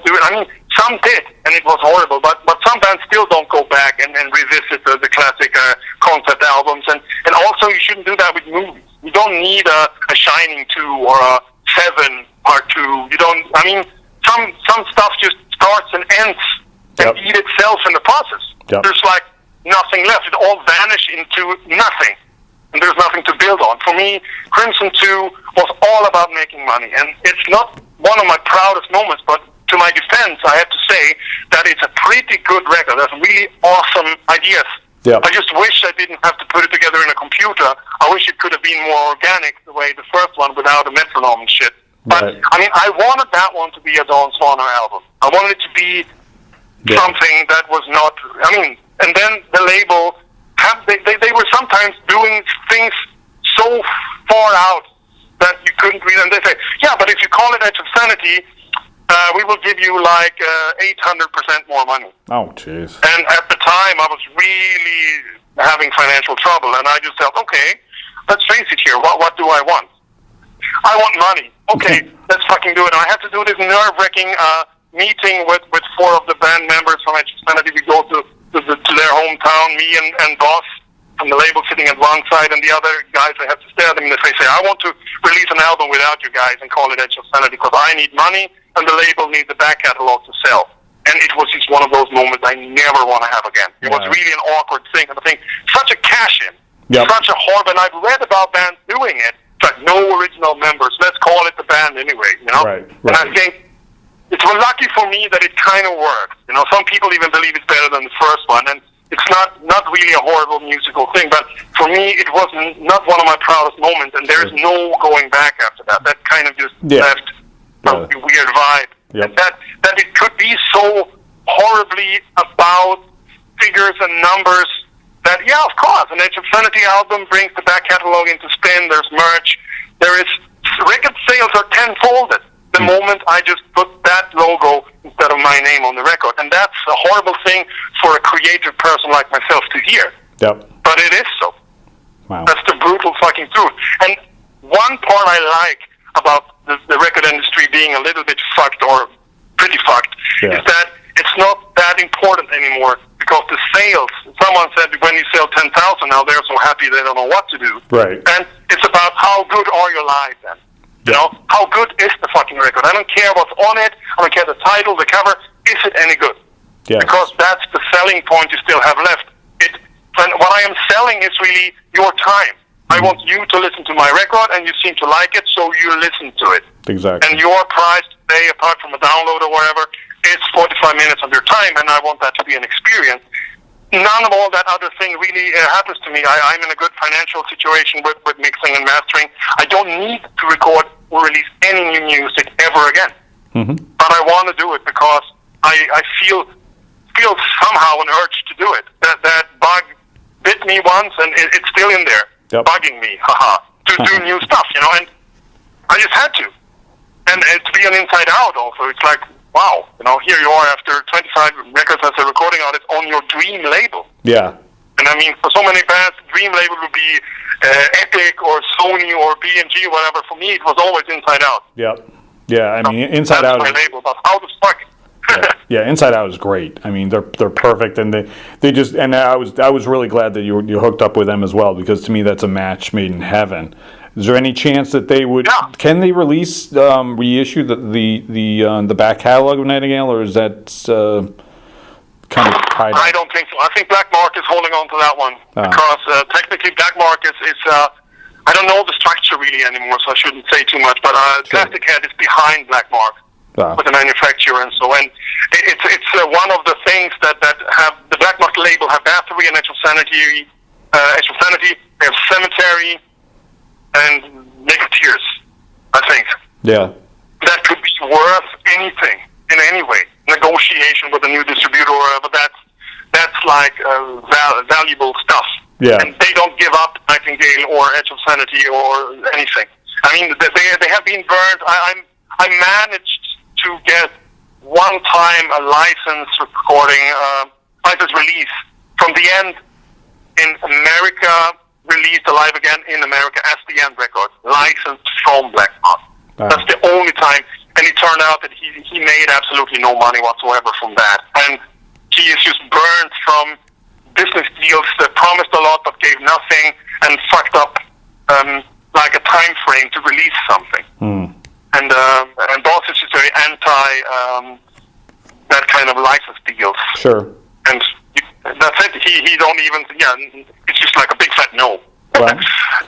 do it. I mean, some did, and it was horrible, but some bands still don't go back and revisit the classic concept albums, and also you shouldn't do that with movies. You don't need a Shining 2 or a Seven Part 2. You don't, I mean, some stuff just starts and ends and eat itself in the process. There's like nothing left. It all vanished into nothing. And there's nothing to build on. For me, Crimson 2 was all about making money. And it's not one of my proudest moments, but to my defense, I have to say that it's a pretty good record. There's really awesome ideas. I just wish I didn't have to put it together in a computer. I wish it could have been more organic the way the first one without a metronome and shit. But, I mean, I wanted that one to be a Dan Swanö album. I wanted it to be something that was not, I mean, and then the label, they were sometimes doing things so far out that you couldn't read, and they say, yeah, but if you call it Edge of Sanity, we will give you like 800% more money. Oh, jeez. And at the time, I was really having financial trouble, and I just felt, okay, let's face it here, what do I want? I want money. Okay, let's fucking do it. And I had to do this nerve-wracking meeting with 4 of the band members from Edge of Sanity. We go to their hometown, me and Boss from the label sitting at one side, and the other guys, I have to stare at them and they say, I want to release an album without you guys and call it Edge of Sanity because I need money and the label needs the back catalog to sell. And it was just one of those moments I never want to have again. It was really an awkward thing. And I think such a cash-in, such a horrible, and I've read about bands doing it. It's like no original members. Let's call it the band anyway, you know? And I think it was lucky for me that it kind of worked. You know, some people even believe it's better than the first one. And it's not really a horrible musical thing, but for me, it was not one of my proudest moments, and there is no going back after that. That kind of just left a weird vibe. Yep. That it could be so horribly about figures and numbers that, yeah, of course, an Age of Sanity album brings the back catalog into spin, there's merch, record sales are tenfolded the moment I just put that logo instead of my name on the record. And that's a horrible thing for a creative person like myself to hear. Yep. But it is so. Wow. That's the brutal fucking truth. And one part I like about the record industry being a little bit fucked, or pretty fucked, is that it's not that important anymore, because the sales, someone said when you sell 10,000 now, they're so happy they don't know what to do. Right. And it's about how good are your live then. You know, how good is the fucking record? I don't care what's on it. I don't care the title, the cover. Is it any good? Yes. Because that's the selling point you still have left. And what I am selling is really your time. I want you to listen to my record, and you seem to like it, so you listen to it. Exactly. And your price today, apart from a download or whatever, is 45 minutes of your time, and I want that to be an experience. None of all that other thing really happens to me. I'm in a good financial situation with mixing and mastering. I don't need to record or release any new music ever again. Mm-hmm. But I want to do it because I feel somehow an urge to do it. That bug bit me once, and it's still in there, bugging me, to do new stuff, you know, and I just had to. And to be an inside out also, it's like, wow, you know, here you are after 25 records as a recording artist on your dream label. Yeah. And I mean, for so many bands, dream label would be Epic or Sony or B&G or whatever. For me, it was always Inside Out. Yep. Yeah, I mean, Inside Out. That's my label, but how the fuck? Yeah, Inside Out is great. I mean, they're perfect, and they just, and I was really glad that you hooked up with them as well, because to me that's a match made in heaven. Is there any chance that they would? Yeah. Can they release reissue the back catalog of Nightingale, or is that kind of tied up? I don't think so. I think Black Mark is holding on to that one because technically Black Mark is I don't know the structure really anymore, so I shouldn't say too much. But Plastic Head is behind Black Mark with the manufacturer and so. And it's one of the things that have the Black Mark label have Battery and Age of Sanity. They have Cemetery and Naked Tears, I think. Yeah. That could be worth anything in any way. Negotiation with a new distributor, but that's like valuable stuff. Yeah. And they don't give up Nightingale or Edge of Sanity or anything. I mean, they have been burned. I managed to get one time a license release from the end in America, released Alive Again in America as the end record, licensed from Black Mark. That's the only time, and it turned out that he made absolutely no money whatsoever from that. And he is just burned from business deals that promised a lot but gave nothing, and fucked up like a time frame to release something. And Boss is just very anti that kind of license deals. Sure. And that's it. He don't even, it's just like a big fat no. Well.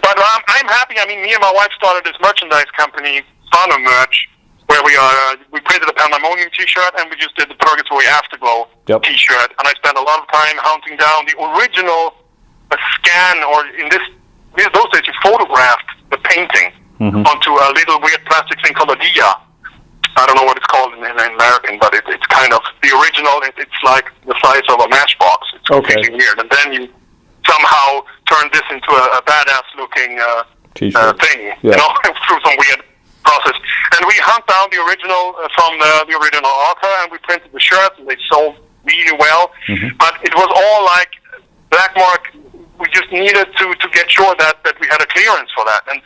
But I'm happy. I mean, me and my wife started this merchandise company, Swanö Merch, where we printed a Pandemonium t-shirt, and we just did the Purgatory Afterglow t-shirt. And I spent a lot of time hunting down the original scan, or in those days you photographed the painting onto a little weird plastic thing called a dia. I don't know what it's called in American, but it's kind of the original. It's like the size of a matchbox. It's completely weird. And then you somehow turn this into a badass-looking thing, you know, through some weird process. And we hunt down the original from the original author, and we printed the shirts, and they sold really well. But it was all like Black Mark. We just needed to get sure that we had a clearance for that. And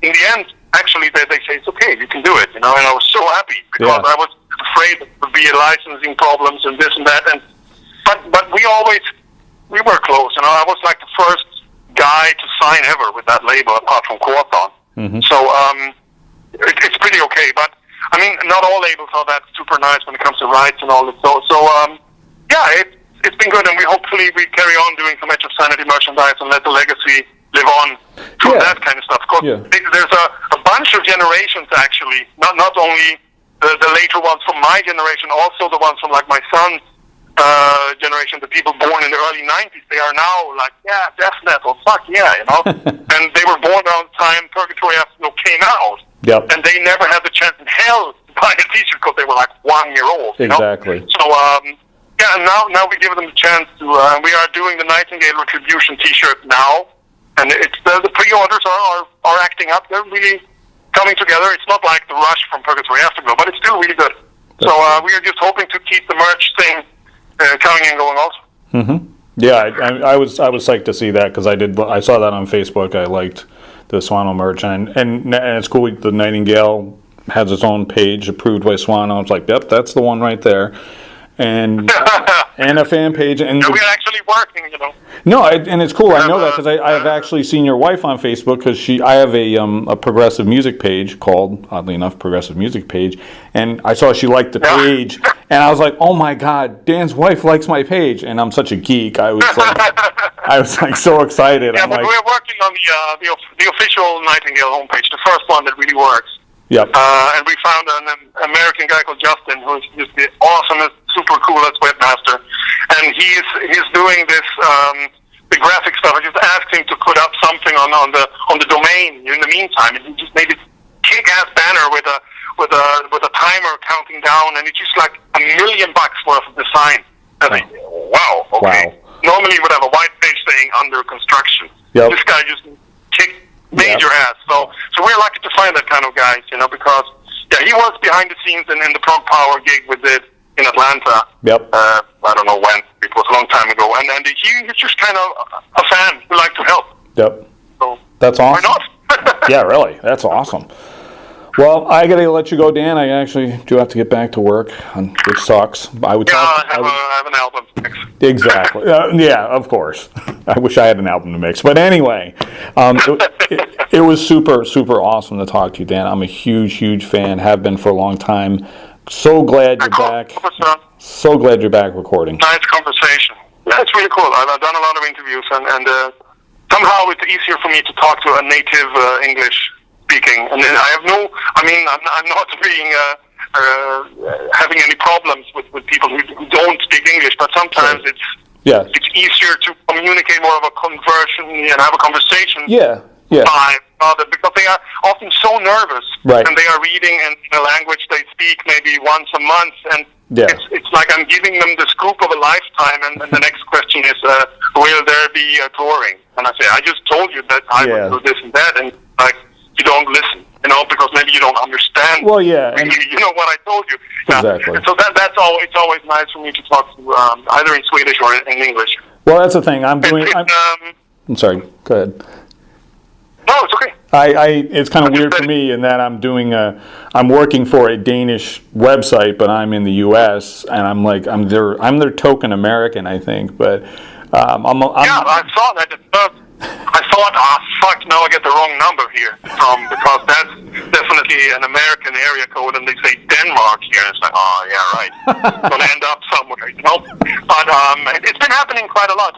in the end, actually, they say it's okay, you can do it, you know. And I was so happy because I was afraid there would be licensing problems and this and that. But we were close, you know. I was like the first guy to sign ever with that label, apart from Quarton. So it's pretty okay. But I mean, not all labels are that super nice when it comes to rights and all this. So it's been good, and hopefully we carry on doing some Edge of Sanity merchandise and let the legacy live on through that kind of stuff. Because there's a bunch of generations actually, not only the later ones from my generation, also the ones from like my son generation, the people born in the early 90s, they are now like, yeah, death metal, fuck yeah, you know? And they were born around the time Purgatory Afterglow came out. Yep. And they never had the chance in hell to buy a t-shirt because they were like 1 year old. Exactly. You know? So, yeah, and now we give them the chance to, we are doing the Nightingale Retribution t-shirt now. And it's the pre-orders are acting up. They're really coming together. It's not like the rush from Purgatory Afterglow, but it's still really good. So we are just hoping to keep the merch thing coming and going also. Mm-hmm. Yeah, I was psyched to see that because I saw that on Facebook. I liked the Swanö merch, and it's cool. The Nightingale has its own page approved by Swanö. It's like, yep, that's the one right there, and a fan page. And we are actually working, you know. No, and it's cool. I know that because I have actually seen your wife on Facebook because I have a progressive music page called, oddly enough, Progressive Music Page, and I saw she liked the page, and I was like, oh my God, Dan's wife likes my page, and I'm such a geek. I was like so excited. Yeah, I'm but like, we're working on the official Nightingale homepage, the first one that really works. Yep. And we found an American guy called Justin who's just the awesomest, super coolest webmaster, and he's doing this the graphic stuff. I just asked him to put up something on the domain in the meantime, and he just made this kick-ass banner with a timer counting down, and it's just like $1 million worth of design. And I think, wow, okay. Wow. Normally you would have a white page saying under construction. Yep. This guy just kicked major ass. So we're lucky to find that kind of guys, you know, because he was behind the scenes in the Prog Power gig we did in Atlanta. Yep. I don't know when. It was a long time ago. And he's just kind of a fan who likes to help. Yep. So that's awesome. Why not? Yeah, really. That's awesome. Well, I got to let you go, Dan. I actually do have to get back to work, which sucks. I have an album to mix. Exactly. Yeah, of course. I wish I had an album to mix. But anyway, it was super, super awesome to talk to you, Dan. I'm a huge, huge fan. Have been for a long time. So glad you're back. So glad you're back recording. Nice conversation. Yeah, it's really cool. I've done a lot of interviews, and somehow it's easier for me to talk to a native English speaking. And I'm not being having any problems with people who don't speak English, but sometimes it's easier to communicate more of a conversion and have a conversation. Yeah. Because they are often so nervous, right. And they are reading in a language they speak maybe once a month, and it's like I'm giving them the scoop of a lifetime, and the next question is, will there be a touring? And I say, I just told you that I will do this and that, and like you don't listen, you know, because maybe you don't understand. Well, yeah, and you know what I told you. Exactly. And so that's all. It's always nice for me to talk to either in Swedish or in English. Well, that's the thing. I'm sorry. Go ahead. No, it's okay. It's kind of weird for me in that I'm working for a Danish website, but I'm in the U.S. and I'm their token American, I think. But I saw that. I thought, fuck, now I get the wrong number here because that's definitely an American area code, and they say Denmark here. And it's like, yeah, right. It's going to end up somewhere, you know. But it's been happening quite a lot.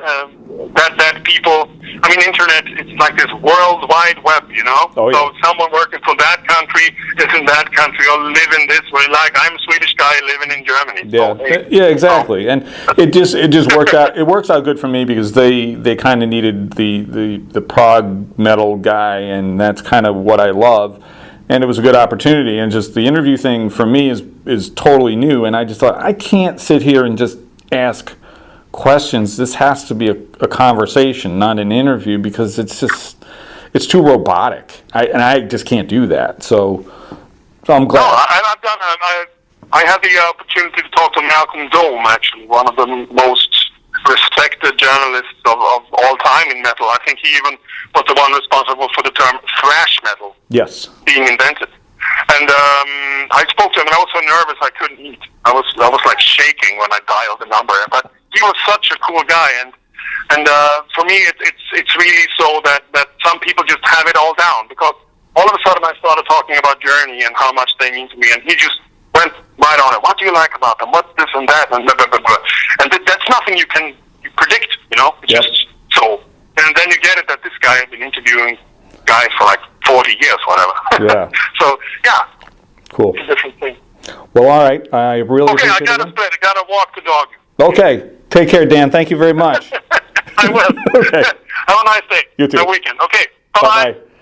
That people, internet, it's like this world wide web, you know. Oh, yeah. So someone working for that country is in that country or living this way. Like I'm a Swedish guy living in Germany. Yeah, so, yeah, exactly. And it just worked out. It works out good for me because they kind of needed the prog metal guy, and that's kind of what I love. And it was a good opportunity. And just the interview thing for me is totally new. And I just thought, I can't sit here and just ask questions. This has to be a conversation, not an interview, because it's too robotic. I just can't do that. So I'm glad. No, I had the opportunity to talk to Malcolm Dome, actually, one of the most respected journalists of all time in metal. I think he even was the one responsible for the term thrash metal being invented. And I spoke to him, and I was so nervous I couldn't eat. I was like shaking when I dialed the number. But he was such a cool guy, and for me, it's really so that some people just have it all down, because all of a sudden I started talking about Journey and how much they mean to me, and he just went right on it. What do you like about them? What's this and that? And blah, blah, blah, blah. And that's nothing you can predict, you know? It's just so. And then you get it that this guy had been interviewing guys for like 40 years, whatever. Yeah. So, yeah. Cool. It's a different thing. Well, all right. I really appreciate it. Okay, I gotta walk the dog. Okay. Take care, Dan. Thank you very much. I will. Okay. Have a nice day. You too. And weekend. Okay. Bye-bye. Bye-bye.